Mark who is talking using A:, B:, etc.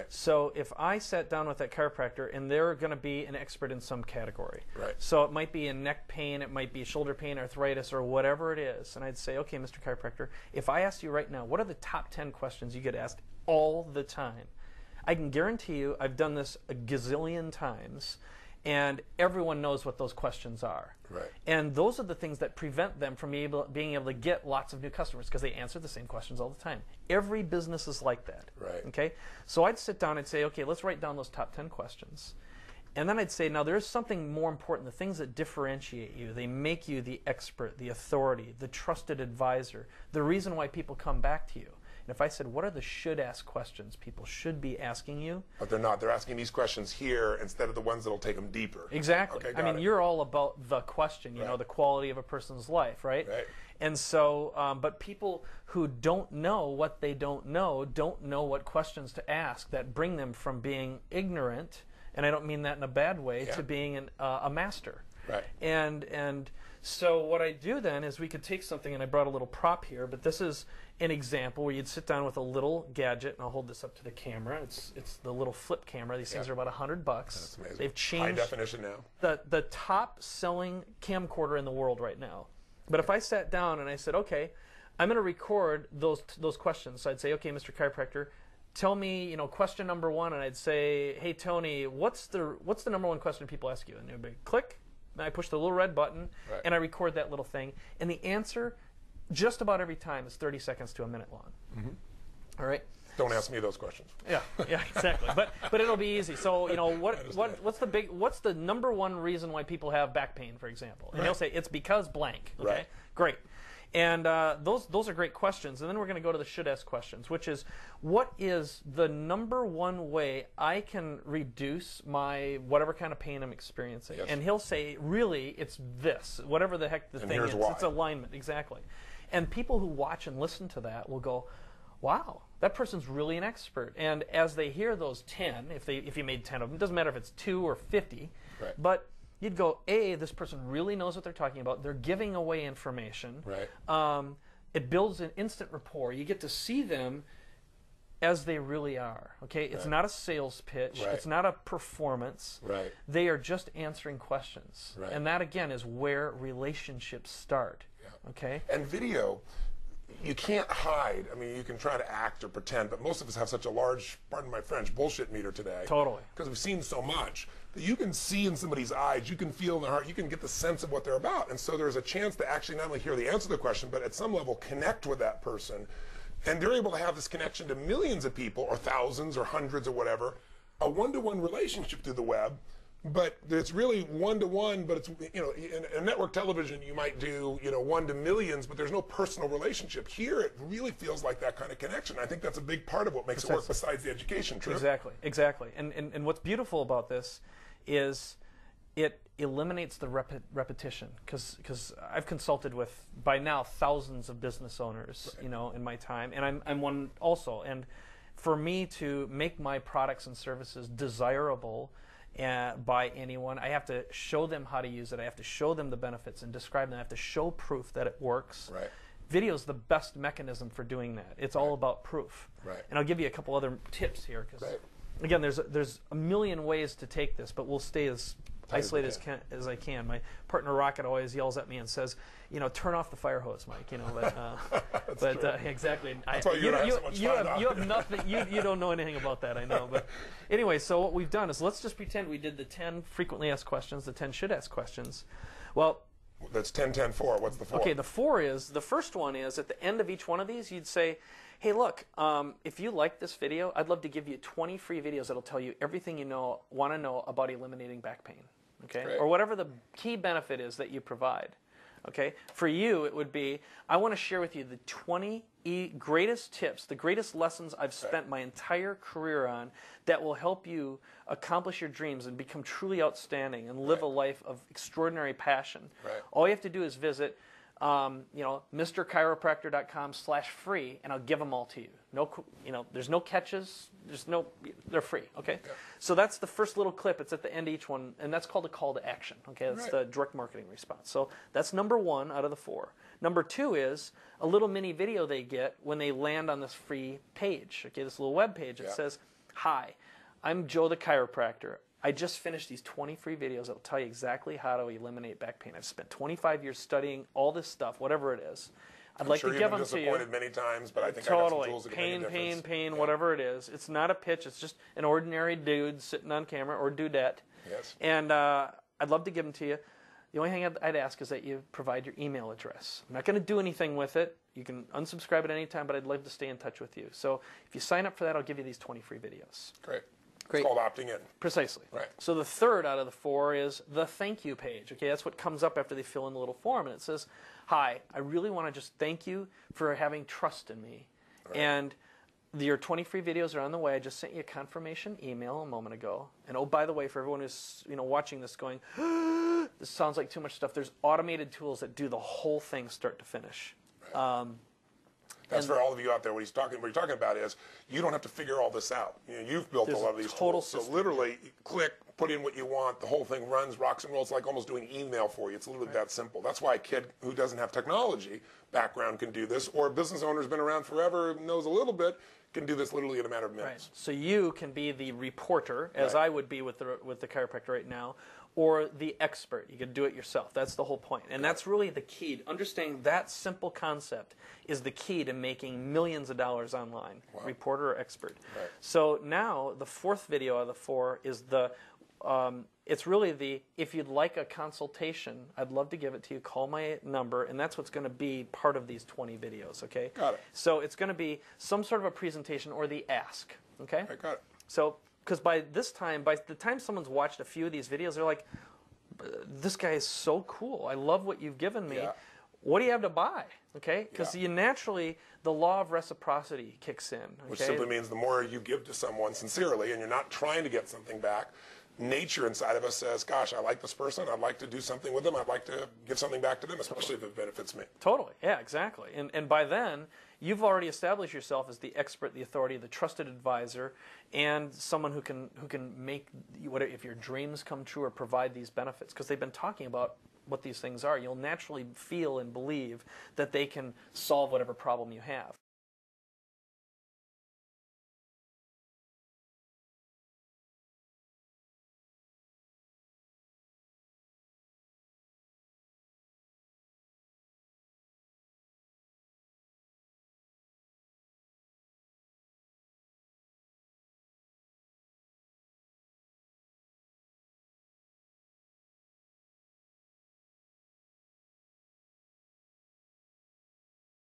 A: Right.
B: So if I sat down with that chiropractor and they're going to be an expert in some category.
A: Right.
B: So it might be in neck pain, it might be shoulder pain, arthritis, or whatever it is. And I'd say, okay, Mr. Chiropractor, if I asked you right now, what are the top 10 questions you get asked all the time? I can guarantee you I've done this a gazillion times, and everyone knows what those questions are.
A: Right.
B: And those are the things that prevent them from being able to get lots of new customers, because they answer the same questions all the time. Every business is like that.
A: Right.
B: Okay? So I'd sit down and say, okay, let's write down those top 10 questions. And then I'd say, now there's something more important, the things that differentiate you. They make you the expert, the authority, the trusted advisor, the reason why people come back to you. And if I said, what are the should-ask questions people should be asking you?
A: But they're not. They're asking these questions here instead of the ones that will take them deeper.
B: Exactly.
A: Okay,
B: I mean, you're all about the question, you know, the quality of a person's life, right?
A: Right.
B: And so, but people who don't know what they don't know what questions to ask that bring them from being ignorant, and I don't mean that in a bad way, to being a master.
A: Right.
B: And so what I do then is we could take something, and I brought a little prop here, but this is an example where you'd sit down with a little gadget, and I'll hold this up to the camera. It's the little flip camera. These things are about $100.
A: That's amazing.
B: They've changed
A: high definition now.
B: the top selling camcorder in the world right now. But if I sat down and I said, okay, I'm going to record those questions. So I'd say, okay, Mr. Chiropractor, tell me, you know, question number 1, and I'd say, hey Tony, what's the number 1 question people ask you? And it would be click. And I push the little red button, and I record that little thing. And the answer, just about every time, is 30 seconds to a minute long.
A: Mm-hmm.
B: All right?
A: Don't ask me those questions.
B: Yeah, exactly. But it'll be easy. So, you know, what's the number 1 reason why people have back pain, for example? And they'll say, it's because blank. Okay?
A: Right.
B: Great. And those are great questions. And then we're going to go to the should-ask questions, which is, what is the number 1 way I can reduce my whatever kind of pain I'm experiencing?
A: Yes.
B: And he'll say, really, it's this, whatever the heck the thing is.
A: Why.
B: It's alignment, exactly. And people who watch and listen to that will go, wow, that person's really an expert. And as they hear those 10, if you made 10 of them, it doesn't matter if it's 2 or 50, but you'd go, A, this person really knows what they're talking about. They're giving away information.
A: Right.
B: It builds an instant rapport. You get to see them as they really are. Okay, it's not a sales pitch.
A: Right.
B: It's not a performance.
A: Right.
B: They are just answering questions.
A: Right.
B: And that, again, is where relationships start.
A: Yeah.
B: Okay.
A: And video, you can't hide. I mean, you can try to act or pretend, but most of us have such a large, pardon my French, bullshit meter today.
B: Totally.
A: Because we've seen so much that you can see in somebody's eyes, you can feel in their heart, you can get the sense of what they're about. And so there's a chance to actually not only hear the answer to the question, but at some level connect with that person. And they're able to have this connection to millions of people, or thousands, or hundreds, or whatever, a one-to-one relationship through the web. But it's really one-to-one, but it's, you know, in network television you might do, you know, 1 to millions, but there's no personal relationship. Here it really feels like that kind of connection. I think that's a big part of what makes it work besides the education trip.
B: Exactly. And what's beautiful about this is it eliminates the repetition, because I've consulted with, by now, thousands of business owners, you know, in my time, and I'm one also. And for me to make my products and services desirable by anyone, I have to show them how to use it. I have to show them the benefits and describe them. I have to show proof that it works.
A: Right.
B: Video is the best mechanism for doing that. It's all about proof.
A: Right.
B: And I'll give you a couple other tips here, because again, there's a million ways to take this, but we'll stay as isolated as I can. My partner Rocket always yells at me and says, you know, turn off the fire hose, Mike. You know, but exactly.
A: That's why you
B: have nothing. You don't know anything about that, I know. But anyway, so what we've done is, let's just pretend we did the 10 frequently asked questions, the 10 should ask questions. Well,
A: that's 10, 10, 4. What's the 4?
B: Okay, the 4 is, the first one is, at the end of each one of these, you'd say, hey, look, if you like this video, I'd love to give you 20 free videos that'll tell you everything you want to know about eliminating back pain, okay? Or whatever the key benefit is that you provide, okay? For you, it would be, I want to share with you the 20 greatest tips, the greatest lessons I've spent my entire career on that will help you accomplish your dreams and become truly outstanding and live a life of extraordinary passion. All you have to do is visit MrChiropractor.com/free, and I'll give them all to you. No, there's no catches. They're free. Okay, so that's the first little clip. It's at the end of each one, and that's called a call to action. Okay, that's the direct marketing response. So that's number 1 out of the 4. Number 2 is a little mini video they get when they land on this free page. Okay, this little web page. It says, Hi, I'm Joe the chiropractor. I just finished these 20 free videos that will tell you exactly how to eliminate back pain. I've spent 25 years studying all this stuff, whatever it is. I'd like to give them to you.
A: I'm sure you've been disappointed many times, but I think I got some tools that can make a difference.
B: Pain, whatever it is. It's not a pitch. It's just an ordinary dude sitting on camera, or dudette.
A: Yes.
B: And I'd love to give them to you. The only thing I'd ask is that you provide your email address. I'm not going to do anything with it. You can unsubscribe at any time, but I'd love to stay in touch with you. So if you sign up for that, I'll give you these 20 free videos.
A: Great.
B: Great.
A: It's called opting in.
B: Precisely.
A: Right.
B: So the third out of the four is the thank you page. Okay, that's what comes up after they fill in the little form, and it says, "Hi, I really want to just thank you for having trust in me." Right. And your 20 free videos are on the way. I just sent you a confirmation email a moment ago. And oh, by the way, for everyone who's watching this going, this sounds like too much stuff, there's automated tools that do the whole thing start to finish. Right.
A: That's for all of you out there. What you're talking about is you don't have to figure all this out. You've built a lot of these tools. So literally, click, put in what you want. The whole thing runs, rocks and rolls. It's like almost doing email for you. It's literally that simple. That's why a kid who doesn't have technology background can do this, or a business owner who's been around forever, knows a little bit, can do this literally in a matter of minutes.
B: Right. So you can be the reporter, as I would be with the chiropractor right now, or the expert. You can do it yourself. That's the whole point. And that's really the key. Understanding that simple concept is the key to making millions of dollars online, reporter or expert. Right. So now the fourth video out of the four is it's really the, if you'd like a consultation, I'd love to give it to you. Call my number, and that's what's going to be part of these 20 videos, okay?
A: Got it.
B: So it's going to be some sort of a presentation or the ask, okay?
A: I got it.
B: So, because by the time someone's watched a few of these videos, they're like, this guy is so cool. I love what you've given me. Yeah. What do you have to buy? Okay? Because you naturally, the law of reciprocity kicks in. Okay?
A: Which simply means the more you give to someone sincerely, and you're not trying to get something back, nature inside of us says, gosh, I like this person. I'd like to do something with them. I'd like to give something back to them, especially if it benefits me.
B: Totally. Yeah, exactly. And by then, you've already established yourself as the expert, the authority, the trusted advisor, and someone who can make, if your dreams come true or provide these benefits. Because they've been talking about what these things are. You'll naturally feel and believe that they can solve whatever problem you have.